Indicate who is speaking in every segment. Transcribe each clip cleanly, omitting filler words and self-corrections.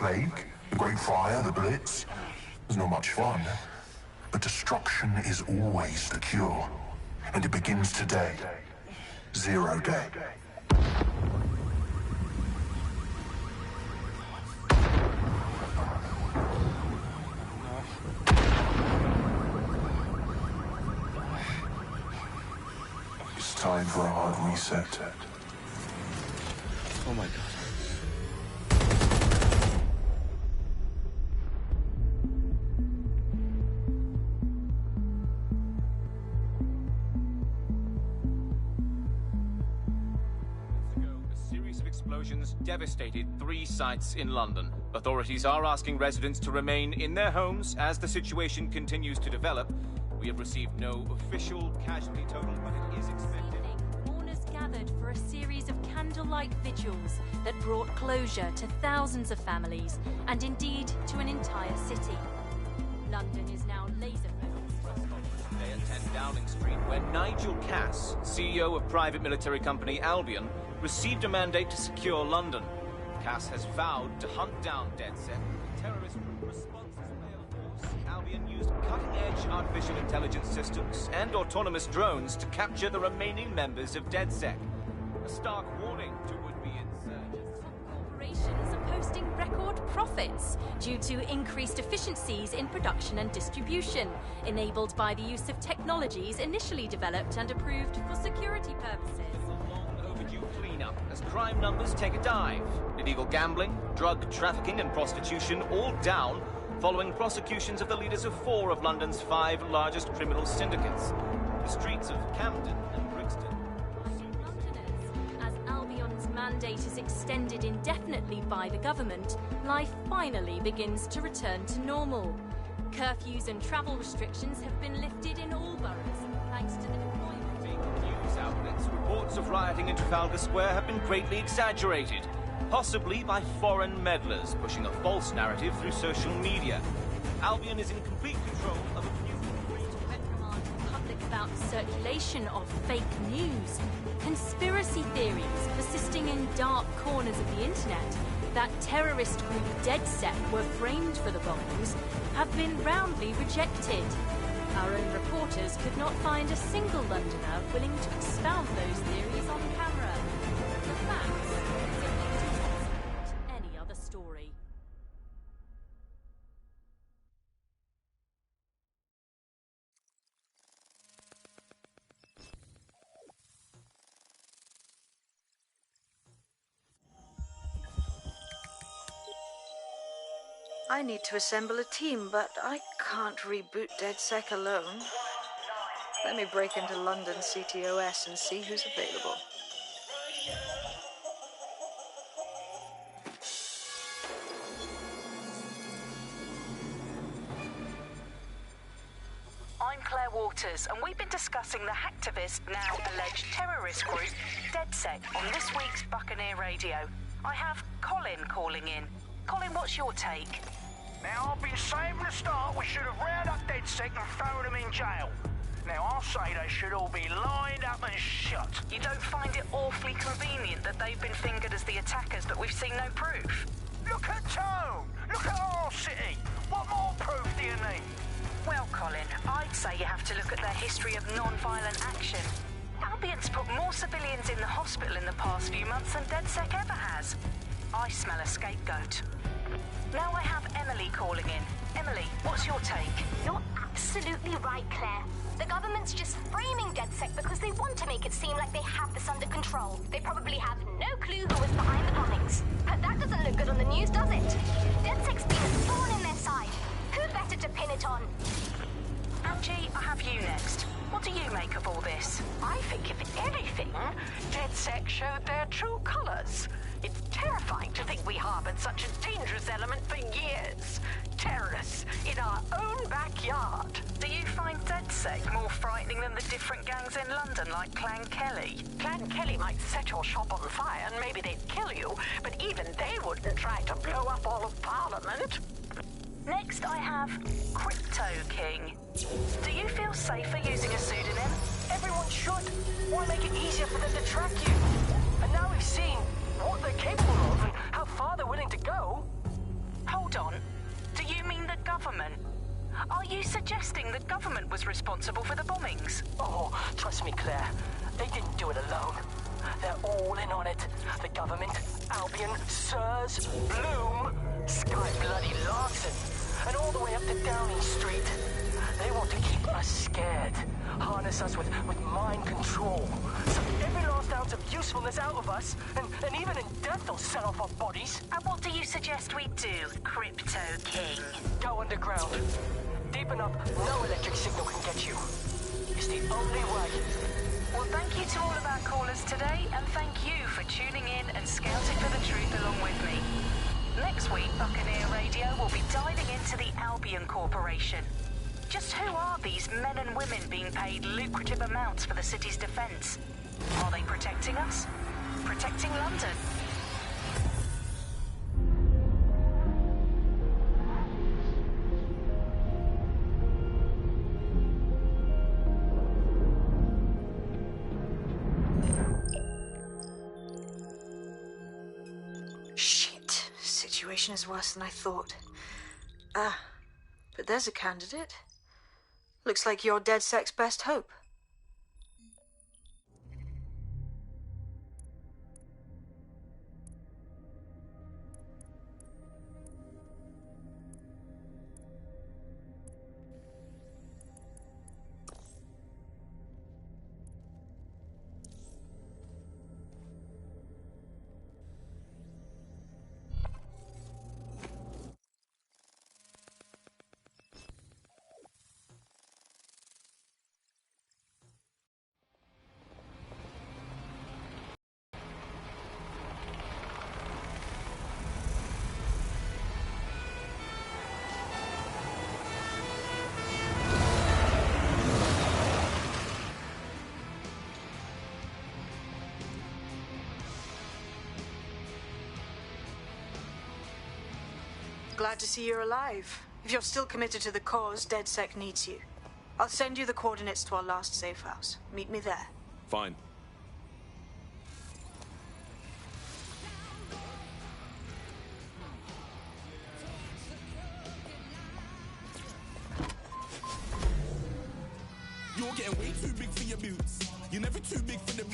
Speaker 1: Plague, the Great Fire, the Blitz. It's not much fun. But destruction is always the cure. And it begins today. Zero Day. It's time for a hard reset.
Speaker 2: Oh my god.
Speaker 3: Explosions devastated 3 sites in London. Authorities are asking residents to remain in their homes as the situation continues to develop. We have received no official casualty total, but it is expected.
Speaker 4: Mourners gathered for a series of candlelight vigils that brought closure to thousands of families and indeed to an entire city. London is now laser-focused.
Speaker 3: Today at 10 Downing Street, where Nigel Cass, CEO of private military company Albion, received a mandate to secure London. Cass has vowed to hunt down DedSec. Terrorist response is a force. Albion used cutting-edge artificial intelligence systems and autonomous drones to capture the remaining members of DedSec. A stark warning to would-be insurgents.
Speaker 4: Corporations are posting record profits due to increased efficiencies in production and distribution, enabled by the use of technologies initially developed and approved for security purposes.
Speaker 3: Cleanup as crime numbers take a dive. Illegal gambling, drug trafficking and prostitution all down following prosecutions of the leaders of 4 of London's 5 largest criminal syndicates. The streets of Camden and Brixton.
Speaker 4: Londoners, as Albion's mandate is extended indefinitely by the government, life finally begins to return to normal. Curfews and travel restrictions have been lifted in all boroughs, thanks to the deployment.
Speaker 3: News outlets, reports of rioting in Trafalgar Square have been greatly exaggerated, possibly by foreign meddlers pushing a false narrative through social media. Albion is in complete control of a new
Speaker 4: Reprimand the public about the circulation of fake news, conspiracy theories persisting in dark corners of the internet that terrorist group DedSec were framed for the bombings have been roundly rejected. Our own reporters could not find a single Londoner willing to expound those theories on camera. The facts simply do not support any other story.
Speaker 5: I need to assemble a team, but I can't reboot DedSec alone. Let me break into London CTOS and see who's available.
Speaker 6: I'm Claire Waters, and we've been discussing the hacktivist, now alleged terrorist group, DedSec, on this week's Buccaneer Radio. I have Colin calling in. Colin, what's your take?
Speaker 7: Now, I've been saying from the start we should have rounded up DedSec and thrown them in jail. Now, I'll say they should all be lined up and shot.
Speaker 6: You don't find it awfully convenient that they've been fingered as the attackers, but we've seen no proof?
Speaker 7: Look at Tone! Look at our city! What more proof do you need?
Speaker 6: Well, Colin, I'd say you have to look at their history of non-violent action. Albion's put more civilians in the hospital in the past few months than DedSec ever has. I smell a scapegoat. Now I have Emily calling in. Emily, what's your take?
Speaker 8: You're absolutely right, Claire. The government's just framing DedSec because they want to make it seem like they have this under control. They probably have no clue who was behind the bombings. But that doesn't look good on the news, does it? DedSec's been a thorn in their side. Who better to pin it on?
Speaker 6: Angie, I have you next. What do you make of all this?
Speaker 9: I think, if anything, DedSec showed their true colors. It's terrifying to think we harbored such a dangerous element for years. Terrorists in our own backyard.
Speaker 6: Do you find DedSec more frightening than the different gangs in London, like Clan Kelly?
Speaker 9: Clan Kelly might set your shop on fire and maybe they'd kill you, but even they wouldn't try to blow up all of Parliament.
Speaker 6: Next, I have Crypto King. Do you feel safer using a pseudonym?
Speaker 10: Everyone should. Why make it easier for them to track you? And now we've seen what they're capable of and how far they're willing to go.
Speaker 6: Hold on. Do you mean the government? Are you suggesting the government was responsible for the bombings?
Speaker 10: Oh, trust me, Claire. They didn't do it alone. They're all in on it. The government, Albion, Sirs, Bloom, Sky Bloody Larson, and all the way up to Downing Street. They want to keep us scared, harness us with mind control, suck every last ounce of usefulness out of us, and even in death they'll sell off our bodies.
Speaker 6: And what do you suggest we do, Crypto King?
Speaker 10: Go underground. Deep enough, no electric signal can get you. It's the only way.
Speaker 6: Well, thank you to all of our callers today, and thank you for tuning in and scouting for the truth along with me. Next week, Buccaneer Radio will be diving into the Albion Corporation. Just who are these men and women being paid lucrative amounts for the city's defense? Are they protecting us? Protecting London?
Speaker 5: Shit. Situation is worse than I thought. But there's a candidate. Looks like you're DedSec's best hope. Glad to see you're alive. If you're still committed to the cause, DedSec needs you. I'll send you the coordinates to our last safe house. Meet me there.
Speaker 2: Fine.
Speaker 11: You're getting way too big for your boots. You're never too big for them.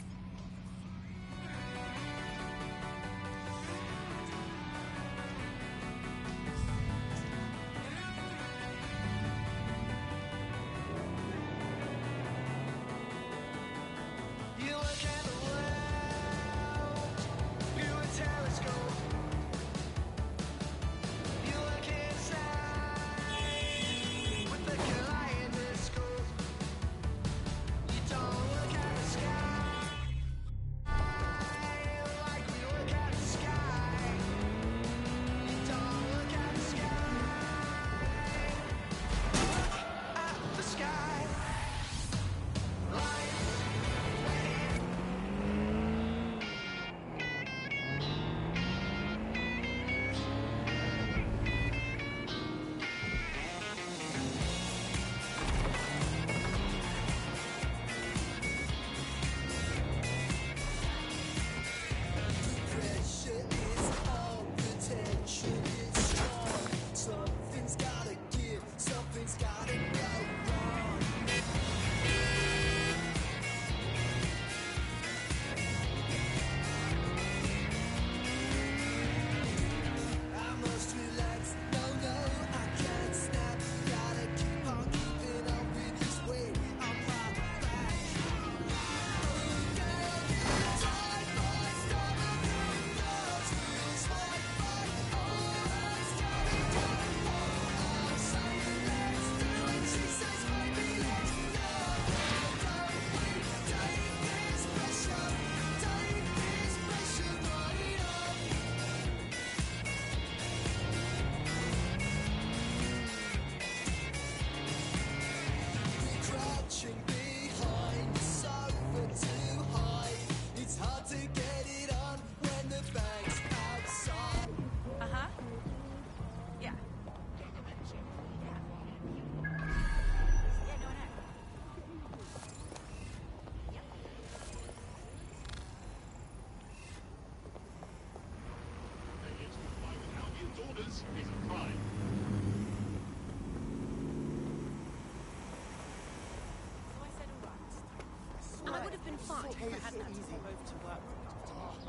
Speaker 2: been fine if I hadn't had to come over to work from time to time.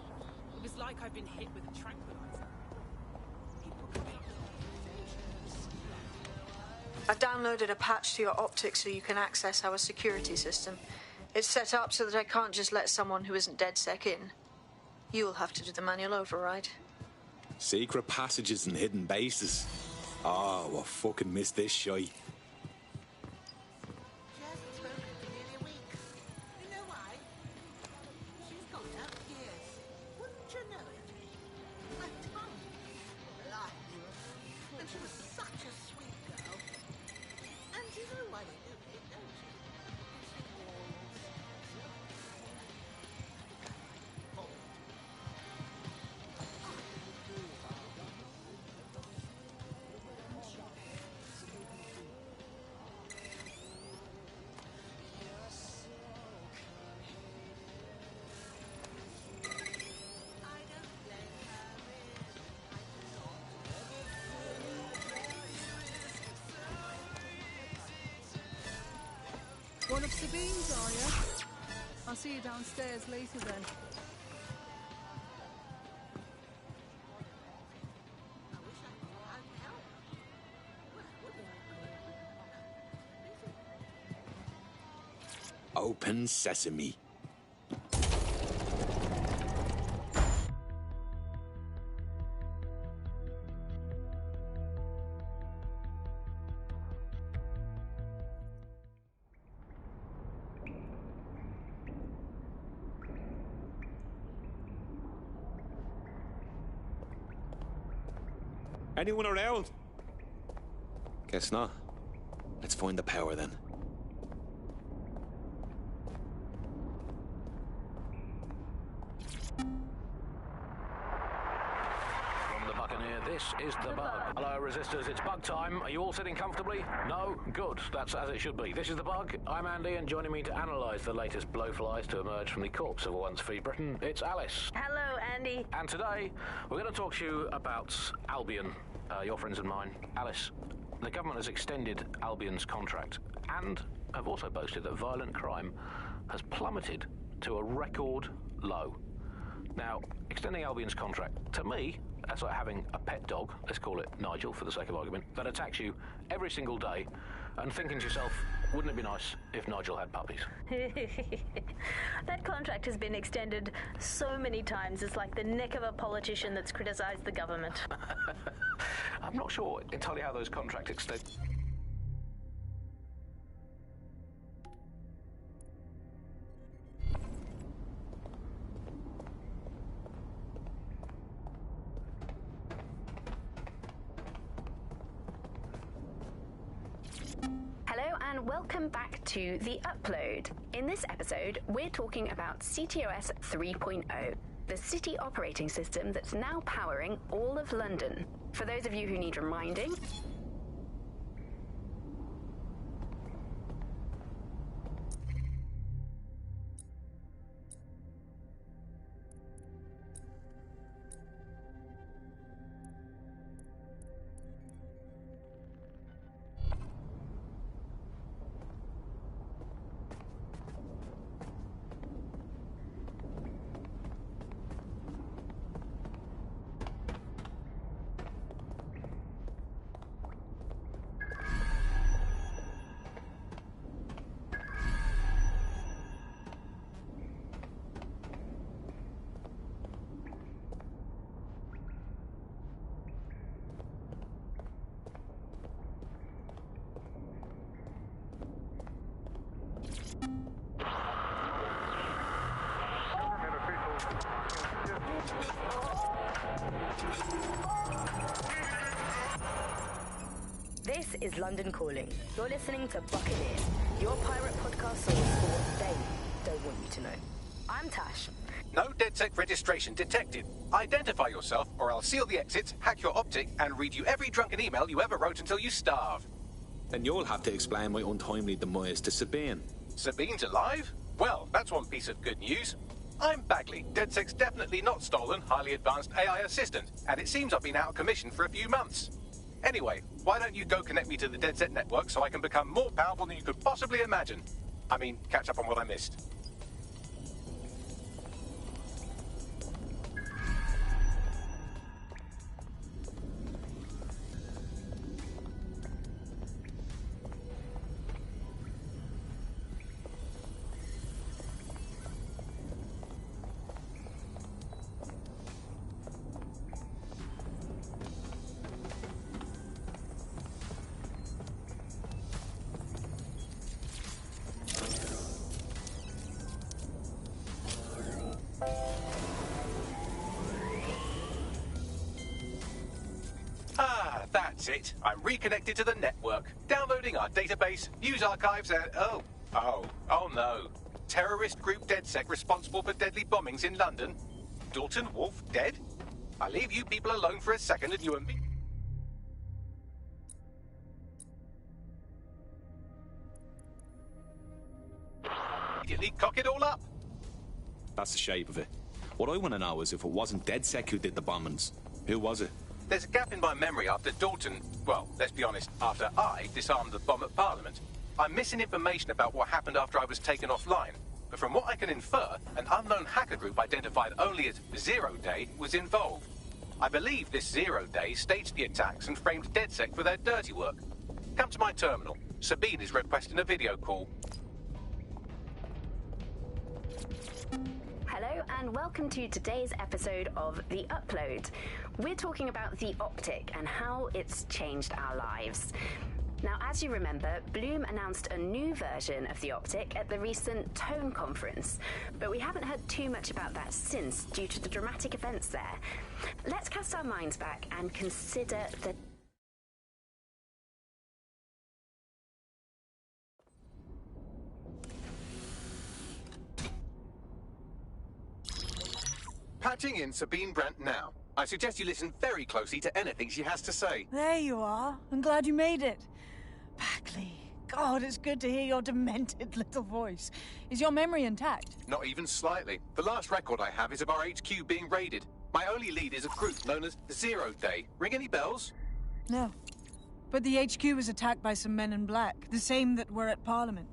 Speaker 2: It was like I'd been hit with a tranquilizer. People coming up with
Speaker 5: I've downloaded a patch to your optics so you can access our security system. It's set up so that I can't just let someone who isn't DedSec in. You'll have to do the manual override.
Speaker 12: Secret passages and hidden bases. Oh, I fucking missed this shite.
Speaker 13: One of Sabine's, are you? I'll see you downstairs later then.
Speaker 12: Open sesame. Anyone around? Guess not. Let's find the power then.
Speaker 14: From the Buccaneer, this is the Bug. Hello, Resistors, it's Bug time. Are you all sitting comfortably? No? Good. That's as it should be. This is the Bug. I'm Andy, and joining me to analyse the latest blowflies to emerge from the corpse of a once-free Britain, it's Alice.
Speaker 6: Hello, Andy.
Speaker 14: And today, we're going to talk to you about Albion, your friends and mine. Alice, the government has extended Albion's contract and have also boasted that violent crime has plummeted to a record low. Now, extending Albion's contract, to me, that's like having a pet dog, let's call it Nigel for the sake of argument, that attacks you every single day and thinking to yourself, wouldn't it be nice if Nigel had puppies?
Speaker 6: That contract has been extended so many times, it's like the neck of a politician that's criticised the government.
Speaker 14: I'm not sure entirely how those contracts extend.
Speaker 15: Hello and welcome back to The Upload. In this episode, we're talking about CTOS 3.0, the city operating system that's now powering all of London. For those of you who need reminding, this is London Calling. You're listening to Buccaneer, your pirate podcast source for what they don't want you to know. I'm Tash.
Speaker 16: No DedSec registration detected. Identify yourself or I'll seal the exits, hack your optic, and read you every drunken email you ever wrote until you starve.
Speaker 12: Then you'll have to explain my untimely demise to Sabine.
Speaker 16: Sabine's alive? Well, that's one piece of good news. I'm Bagley, DedSec's definitely not stolen, highly advanced AI assistant, and it seems I've been out of commission for a few months. Anyway, why don't you go connect me to the DedSec network so I can become more powerful than you could possibly imagine? I mean, catch up on what I missed. That's it. I'm reconnected to the network, downloading our database, news archives, and oh no. Terrorist group DedSec responsible for deadly bombings in London. Dalton Wolf dead? I leave you people alone for a second and you and me... immediately cock it all up.
Speaker 12: That's the shape of it. What I want to know is if it wasn't DedSec who did the bombings, who was it?
Speaker 16: There's a gap in my memory after Dalton... Well, let's be honest, after I disarmed the bomb at Parliament. I'm missing information about what happened after I was taken offline. But from what I can infer, an unknown hacker group identified only as Zero Day was involved. I believe this 0 Day staged the attacks and framed DedSec for their dirty work. Come to my terminal. Sabine is requesting a video call.
Speaker 15: Hello and welcome to today's episode of The Upload. We're talking about the optic and how it's changed our lives. Now, as you remember, Bloom announced a new version of the optic at the recent Tone conference, but we haven't heard too much about that since due to the dramatic events there. Let's cast our minds back and consider the...
Speaker 16: Patching in Sabine Brandt now. I suggest you listen very closely to anything she has to say.
Speaker 13: There you are. I'm glad you made it. Bagley, God, it's good to hear your demented little voice. Is your memory intact?
Speaker 16: Not even slightly. The last record I have is of our HQ being raided. My only lead is a group known as 0 Day. Ring any bells?
Speaker 13: No. But the HQ was attacked by some men in black, the same that were at Parliament.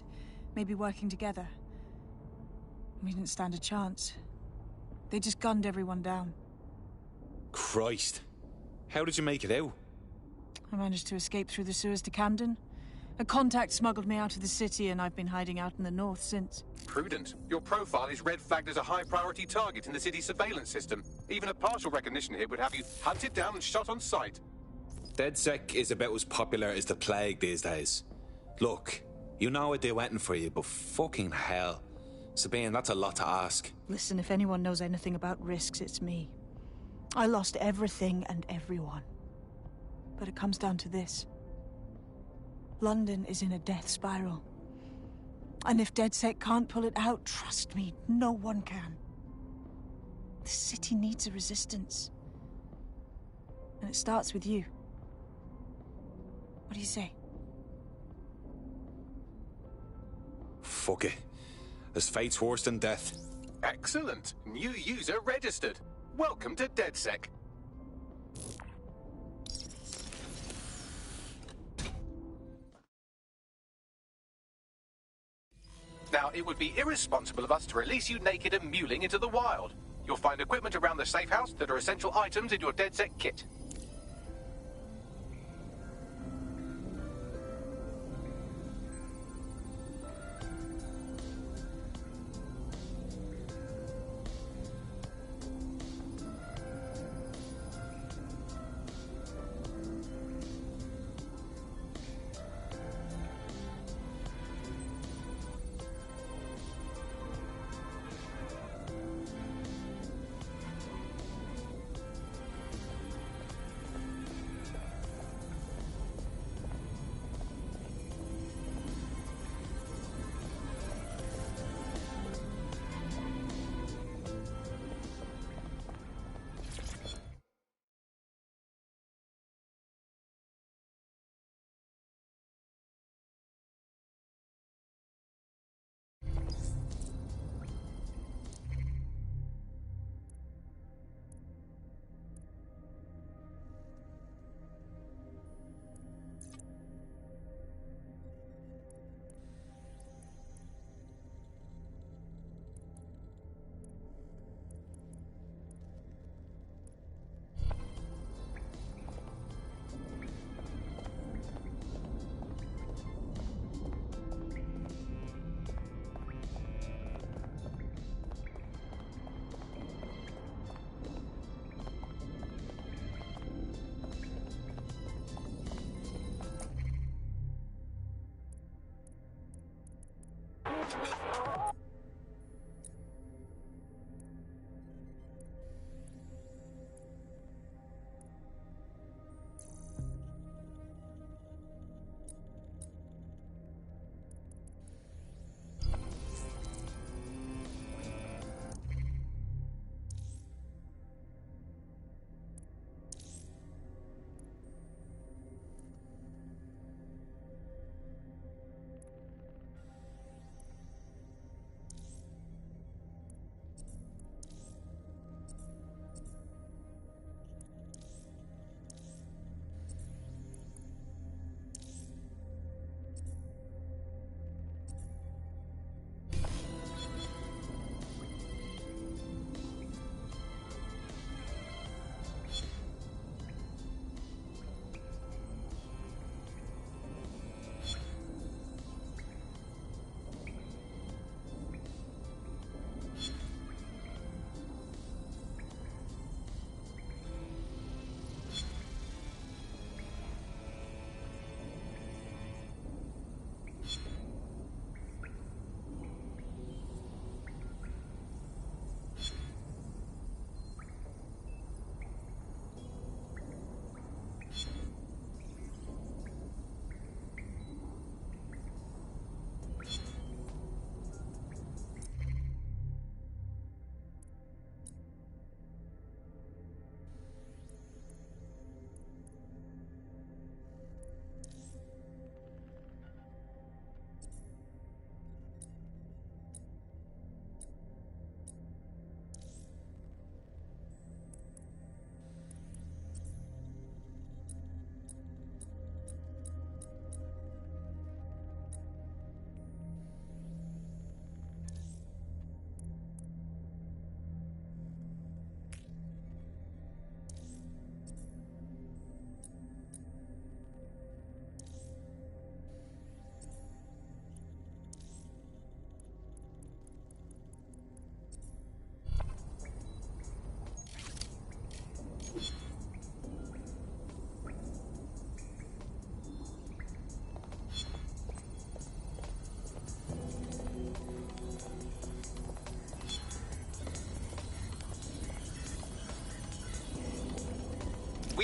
Speaker 13: Maybe working together. We didn't stand a chance. They just gunned everyone down.
Speaker 12: Christ. How did you make it out?
Speaker 13: I managed to escape through the sewers to Camden. A contact smuggled me out of the city, and I've been hiding out in the north since.
Speaker 16: Prudent. Your profile is red flagged as a high-priority target in the city's surveillance system. Even a partial recognition hit would have you hunted down and shot on sight.
Speaker 12: DedSec is about as popular as the plague these days. Look, you know I'd do anything for you, but fucking hell. Sabine, that's a lot to ask.
Speaker 13: Listen, if anyone knows anything about risks, it's me. I lost everything and everyone. But it comes down to this. London is in a death spiral. And if DedSec can't pull it out, trust me, no one can. The city needs a resistance. And it starts with you. What do you say?
Speaker 12: Fuck it. As fate's worse than death.
Speaker 16: Excellent. New user registered. Welcome to DedSec. Now, it would be irresponsible of us to release you naked and mewling into the wild. You'll find equipment around the safe house that are essential items in your DedSec kit.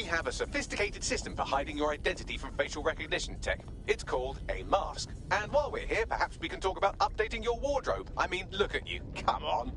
Speaker 16: We have a sophisticated system for hiding your identity from facial recognition tech. It's called a mask. And while we're here, perhaps we can talk about updating your wardrobe. I mean, look at you. Come on.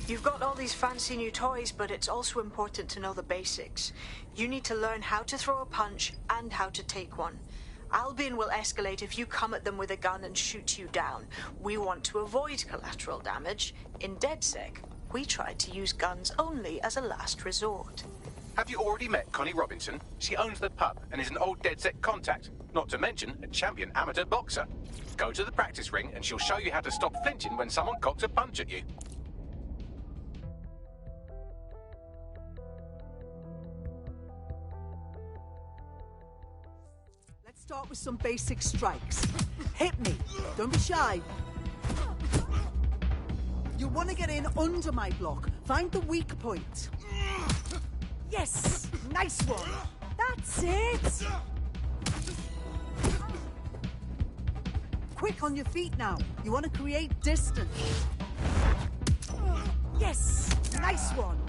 Speaker 5: You've got all these fancy new toys, but it's also important to know the basics. You need to learn how to throw a punch and how to take one. Albion will escalate if you come at them with a gun and shoot you down. We want to avoid collateral damage. In DedSec, we try to use guns only as a last resort.
Speaker 16: Have you already met Connie Robinson? She owns the pub and is an old DedSec contact, not to mention a champion amateur boxer. Go to the practice ring and she'll show you how to stop flinching when someone cocks a punch at you.
Speaker 13: Start with some basic strikes. Hit me. Don't be shy. You want to get in under my block. Find the weak point. Yes! Nice one. That's it. Quick on your feet now. You want to create distance. Yes! Nice one.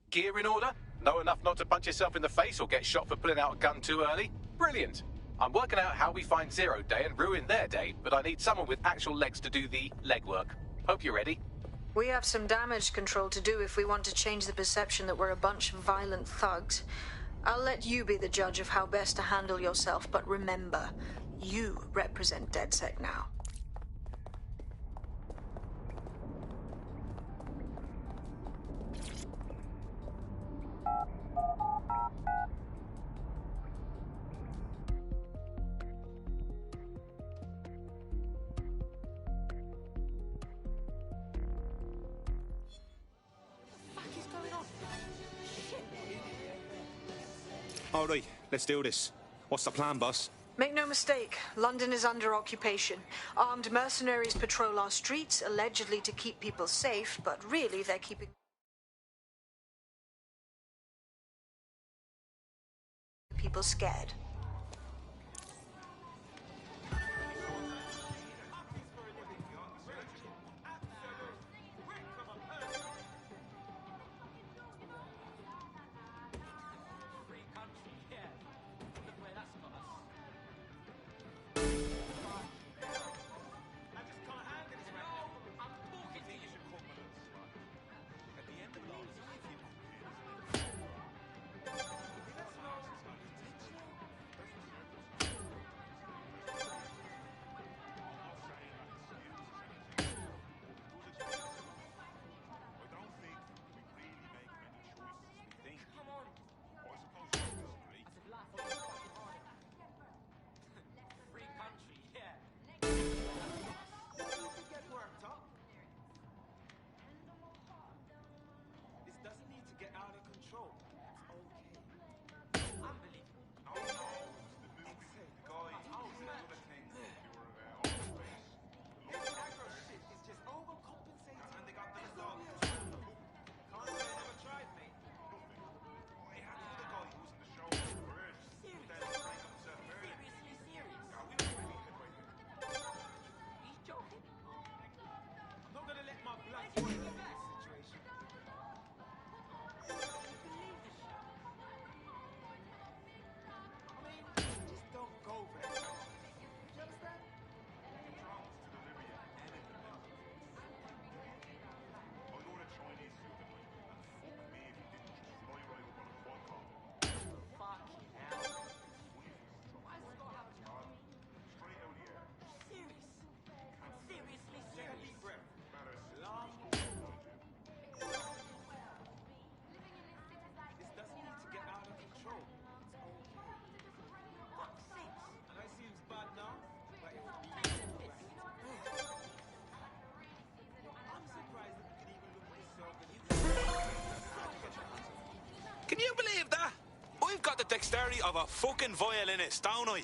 Speaker 16: Gear in order? Know enough not to punch yourself in the face or get shot for pulling out a gun too early? Brilliant. I'm working out how we find Zero Day and ruin their day, but I need someone with actual legs to do the legwork. Hope you're ready.
Speaker 5: We have some damage control to do if we want to change the perception that we're a bunch of violent thugs. I'll let you be the judge of how best to handle yourself, but remember, you represent DedSec now.
Speaker 12: All right, let's do this. What's the plan, boss?
Speaker 5: Make no mistake, London is under occupation. Armed mercenaries patrol our streets, allegedly to keep people safe, but really they're keeping people scared.
Speaker 12: Can you believe that? I've got the dexterity of a fucking violinist, don't I?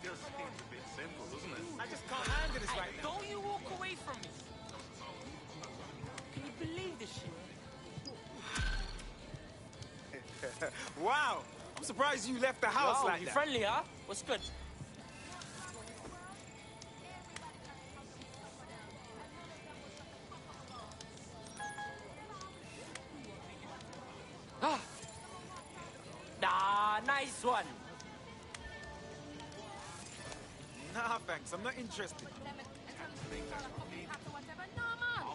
Speaker 11: Still seems a bit simple, doesn't it?
Speaker 2: I just can't handle this right now. Don't you walk away from me. Can you believe this shit?
Speaker 17: Wow! I'm surprised you left the house like
Speaker 2: you
Speaker 17: that.
Speaker 2: friendly, huh? What's good? Nice one.
Speaker 17: Nah, thanks. I'm not interested.
Speaker 11: I'm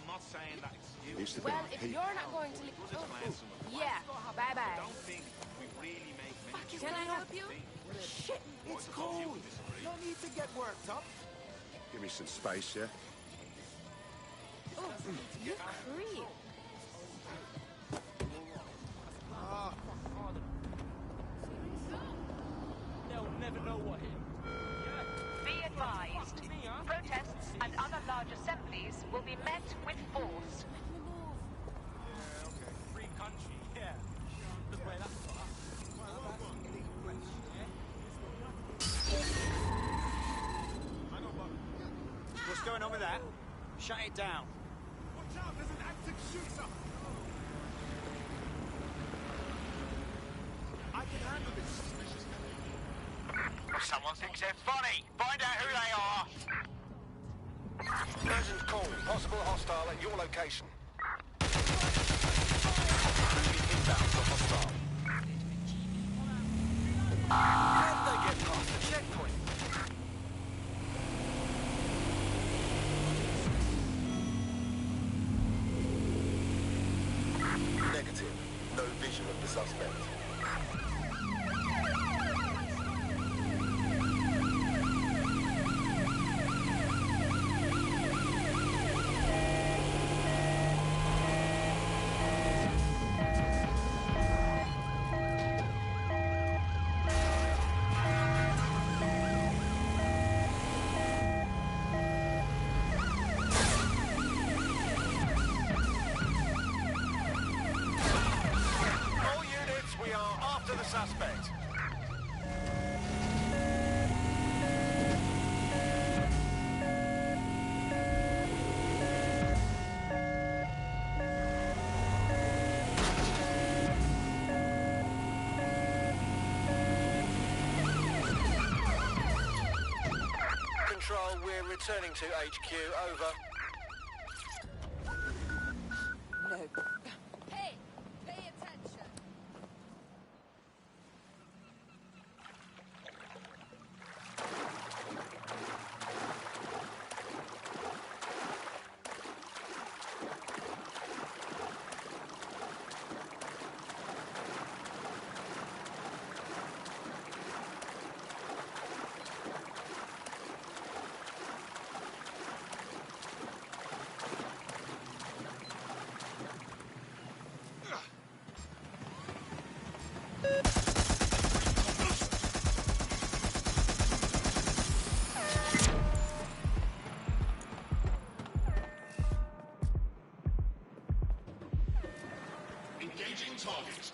Speaker 11: not saying that excuse.
Speaker 18: Well, if you're not going to leave... yeah, bye-bye.
Speaker 11: I don't think we really make many
Speaker 18: Can I help you?
Speaker 17: Shit, it's cold. No need to get worked up.
Speaker 19: Give me some space, yeah?
Speaker 18: Oh, you creep.
Speaker 2: They'll never know what hit.
Speaker 6: Be advised, protests and other large assemblies will be met with force.
Speaker 2: Free country, yeah. Look where that's got us.
Speaker 17: What's going on with that? Shut it down.
Speaker 11: Watch out, there's an active shooter! I can handle this suspicious guy.
Speaker 7: Someone thinks they're funny. Find out who they are. Urgent call. Possible hostile at your location.
Speaker 3: Moving inbound for hostile.
Speaker 7: How did they get past the checkpoint?
Speaker 1: Negative. No vision of the suspect.
Speaker 7: Suspect. Control, we're returning to HQ. Over.
Speaker 18: No. Hey! Pay attention!
Speaker 11: Engaging target.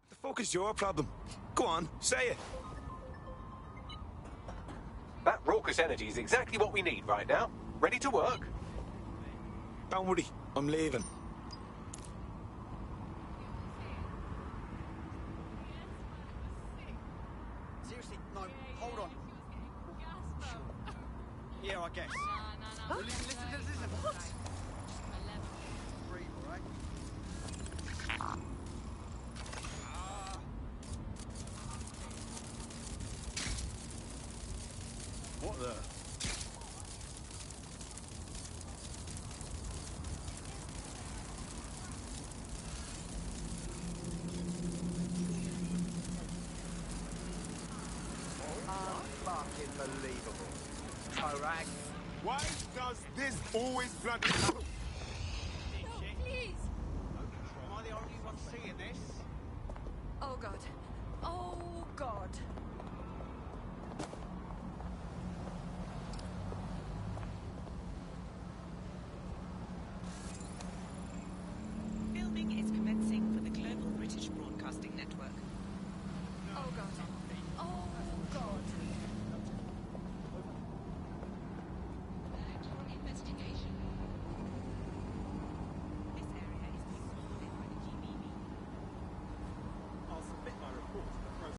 Speaker 12: The fuck is your problem? Go on, say it.
Speaker 16: That raucous energy is exactly what we need right now. Ready to work?
Speaker 12: Don't worry, I'm leaving.
Speaker 17: Seriously, no, hold on. Yeah, I guess.
Speaker 18: No.
Speaker 17: Well, listen. What? Breathe, all right? What the?
Speaker 7: Unfucking believable. Torag,
Speaker 11: Why does this always bloody happen?